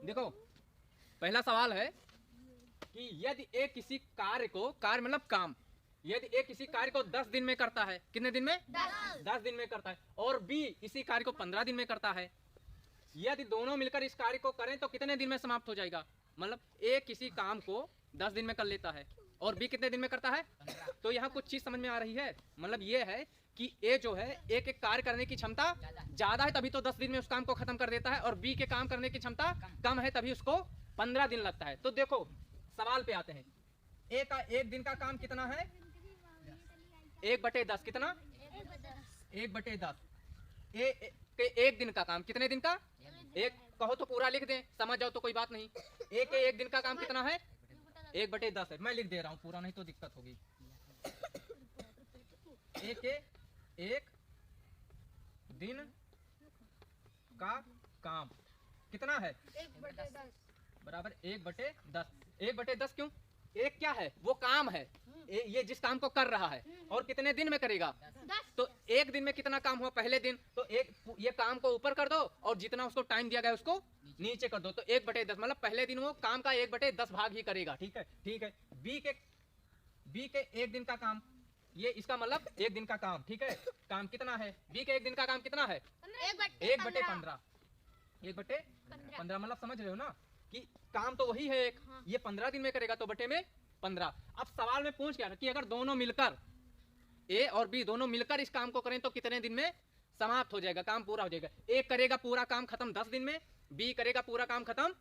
देखो पहला सवाल है कि यदि एक किसी कार्य को, कार्य मतलब काम, यदि एक किसी कार्य को 10 दिन में करता है, कितने दिन में? 10 दिन में करता है, और बी इसी कार्य को 15 दिन में करता है, यदि दोनों मिलकर इस कार्य को करें तो कितने दिन में समाप्त हो जाएगा? मतलब ए किसी काम को 10 दिन में कर लेता है और बी कितने दिन में करता है? तो यहाँ कुछ चीज समझ में आ रही है। मतलब ये है कि ए जो है एक एक कार्य करने की क्षमता ज्यादा है, तभी तो 10 दिन में उस काम को खत्म कर देता है, और बी के काम करने की क्षमता कम है, तभी उसको 15 दिन लगता है। तो देखो सवाल पे आते हैं। ए का एक दिन का काम कितना है? 1/10 कितना? 1/10। ए के एक दिन का काम कितने दिन का? एक कहो तो पूरा लिख दें, समझ जाओ तो कोई बात नहीं। ए के एक दिन का काम कितना है? 1/10 है। मैं लिख दे रहा हूँ पूरा, नहीं तो दिक्कत होगी। ए के एक दिन का काम कितना है? 1/10 बराबर 1/10। 1/10 क्यों? एक क्या है? वो काम है, ये जिस काम को कर रहा है, और कितने दिन में करेगा? 10। तो एक दिन में कितना काम हुआ? पहले दिन। तो एक ये काम को ऊपर कर दो और जितना उसको टाइम दिया गया उसको नीचे कर दो, तो 1/10 मतलब पहले दिन वो काम का 1/10 भाग ही करेगा। ठीक है, ठीक है। बी के एक दिन का काम, ये इसका मतलब एक दिन का काम। ठीक है, काम कितना है? बी के एक दिन का काम कितना है? 1/15। 1/15 मतलब समझ रहे हो ना कि काम तो वही है एक, ये 15 दिन में करेगा, तो बटे में 15। अब सवाल में पूछ क्या कि अगर दोनों मिलकर, ए और बी दोनों मिलकर इस काम को करें तो कितने दिन में समाप्त हो जाएगा, काम पूरा हो जाएगा? एक करेगा पूरा काम खत्म 10 दिन में, बी करेगा पूरा काम खत्म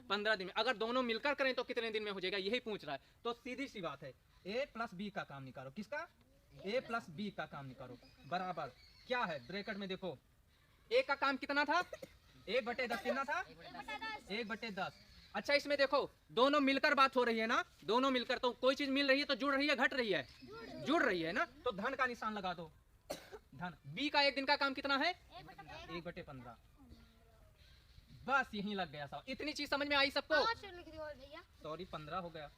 15 दिन में। अगर दोनों मिलकर करें तो कितने दिन में हो जाएगा, यही पूछ रहा है। तो सीधी सी बात है, ए प्लस बी का काम निकालो। किसका? ए प्लस बी का काम निकालो। बराबर क्या है? ब्रैकेट में देखो, ए का काम कितना था? 1/10 कितना था? 1/10। अच्छा इसमें देखो दोनों मिलकर बात हो रही है ना, दोनों मिलकर, तो कोई चीज मिल रही है तो जुड़ रही है, घट रही है? जुड़ रही है ना, तो धन का निशान लगा दो, धन। बी का एक दिन का काम कितना है? 1/15। बस यही लग गया सब। इतनी चीज समझ में आई सबको? सॉरी 15 हो गया,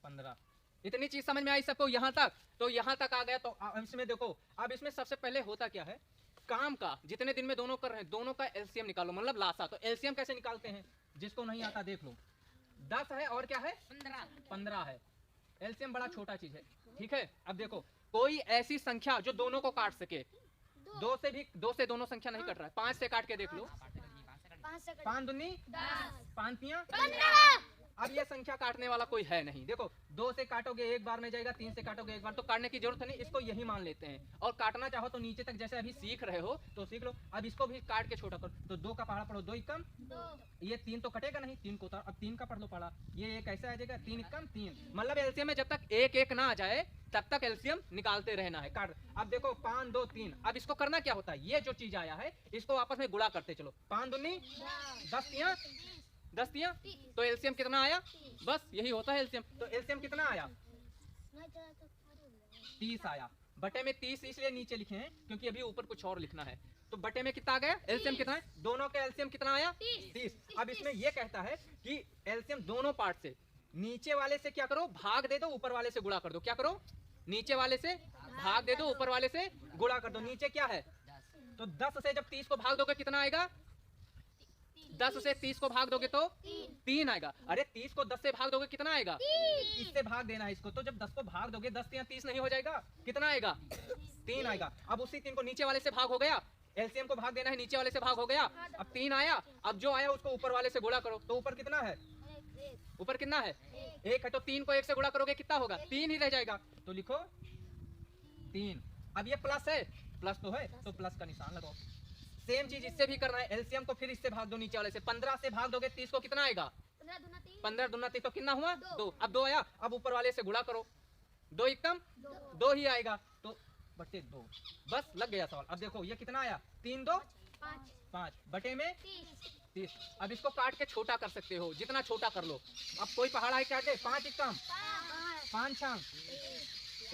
15। इतनी चीज समझ में आई सबको यहाँ तक? तो यहाँ तक आ गया। तो इसमें देखो, अब इसमें सबसे पहले होता क्या है, काम का जितने दिन में दोनों कर रहे हैं दोनों का एलसीएम निकालो, मतलब लासा। तो एलसीएम कैसे निकालते हैं, जिसको नहीं आता देख लो। 10 है और क्या है? 15 है। एलसीएम बड़ा छोटा चीज है। ठीक है, अब देखो कोई ऐसी संख्या जो दोनों को काट सके। दो से दोनों संख्या नहीं कट रहा है, 5 से काट के देख लो। 5 दूनी 5 तियां 15। अब ये संख्या काटने वाला कोई है नहीं। देखो 2 से काटोगे एक बार में जाएगा, 3 से काटोगे एक बार, तो काटने की जरूरत नहीं, इसको यही मान लेते हैं। और काटना चाहो तो नीचे तक जैसे अभी सीख रहे हो तो सीख लो। अब इसको भी काट के छोटा करो, तो 2 का पहाड़ा पढ़ो, 2 एकम 2, ये 3 तो कटेगा नहीं, 3 को उतार, अब 3 का पढ़ लो पढ़ा, ये कैसे आ जाएगा? 3 एकम 3। मतलब एलसीएम में जब तक एक एक ना आ जाए तब तक एलसीएम निकालते रहना है, काट। अब देखो 5 2 3। अब इसको करना क्या होता है, ये जो चीज आया है इसको आपस में गुणा करते चलो। 5 दूनी 10 तियां 10 तियां, तो एलसीएम कितना आया? बस यही होता है एलसीएम। तो एलसीएम कितना आया? 30 आया। बटे में 30 इसलिए नीचे लिखे हैं क्योंकि अभी ऊपर कुछ और लिखना है। तो बटे में कितना आ गया? एलसीएम कितना है? दोनों का एलसीएम कितना आया? 30। अब इसमें यह कहता है कि एलसीएम दोनों पार्ट से, नीचे वाले से क्या करो, भाग दे दो, ऊपर वाले से गुणा कर दो। क्या करो? नीचे वाले से भाग दे दो, ऊपर वाले से गुणा कर दो। नीचे क्या है? तो 10 से जब 30 को भाग दोगे कितना आएगा? 10 से 30 को भाग दोगे तो 3 आएगा। अरे 30 को 10 से भाग दोगे कितना आएगा? इससे भाग देना है इसको। तो जब 10 को भाग दोगे 10 या 30 नहीं हो जाएगा? कितना आएगा? 3 आएगा। अब उसी 3 को नीचे वाले से भाग हो गया, एलसीएम को भाग देना है, नीचे वाले से भाग हो गया, अब 3 आया। अब जो आया उसको ऊपर वाले से गुणा करो, तो ऊपर कितना है? ऊपर कितना है? 1 है। तो 3 को 1 से गुणा करोगे कितना होगा? 3 ही रह जाएगा। तो लिखो 3। अब ये प्लस है, प्लस तो है तो प्लस का निशान लगाओ। सेम चीज इससे भी करना है, एलसीएम को फिर इससे भाग दो नीचे वाले से। 15 से भाग दोगे 30 को कितना आएगा? 15 दूना 30, तो कितना हुआ? 2। अब 2 आया, अब ऊपर वाले से गुणा करो, 2 एकदम 2 ही आएगा, तो बटे 2। बस लग गया सवाल। अब देखो ये कितना आया? 3 2 5 बटे में 30। अब इसको काट के छोटा कर सकते हो, जितना छोटा कर लो। अब कोई पहाड़ा है काट दे, 5 एकदम 5 छांग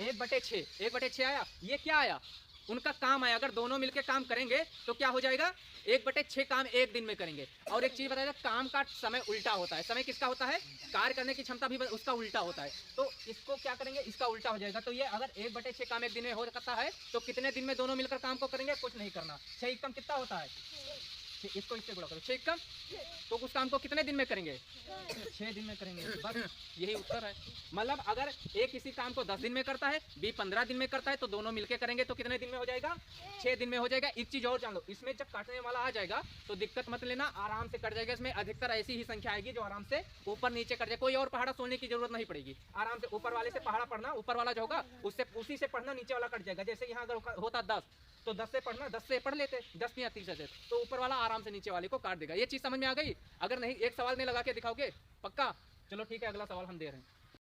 1/6, 1/6 आया। ये क्या आया? उनका काम आया। अगर दोनों मिलकर काम करेंगे तो क्या हो जाएगा? 1/6 काम एक दिन में करेंगे। और एक चीज बताएगा, काम का समय उल्टा होता है। समय किसका होता है? कार्य करने की क्षमता भी उसका उल्टा होता है। तो इसको क्या करेंगे? इसका उल्टा हो जाएगा। तो ये अगर 1/6 काम एक दिन में हो सकता है तो कितने दिन में दोनों मिलकर काम को करेंगे? कुछ नहीं करना। 6 एकम कितना होता है? इसको इससे गुणा करो 6 कम, तो उस काम को कितने दिन में करेंगे? 6 दिन में करेंगे। बस यही उत्तर है। मतलब अगर ए किसी काम को 10 दिन में करता है, बी 15 दिन में करता है, तो दोनों मिलके करेंगे तो कितने दिन में हो जाएगा? 6 दिन में हो जाएगा। एक चीज और जान लो, इसमें जब काटने वाला आ जाएगा तो दिक्कत मत लेना, आराम से कट जाएगा। इसमें अधिकतर ऐसी ही संख्या आएगी जो आराम से ऊपर नीचे कट जाए, कोई और पहाड़ा सोने की जरूरत नहीं पड़ेगी। आराम से ऊपर वाले से पहाड़ा पढ़ना, ऊपर वाला जो होगा उससे उसी से पढ़ना, नीचे वाला कट जाएगा। जैसे यहाँ अगर होता 10 तो 10 से पढ़ना, 10 से पढ़ लेते 10 या 30 से, तो ऊपर वाला आराम से नीचे वाले को काट देगा। ये चीज समझ में आ गई? अगर नहीं एक सवाल नहीं लगा के दिखाओगे पक्का? चलो ठीक है, अगला सवाल हम दे रहे हैं।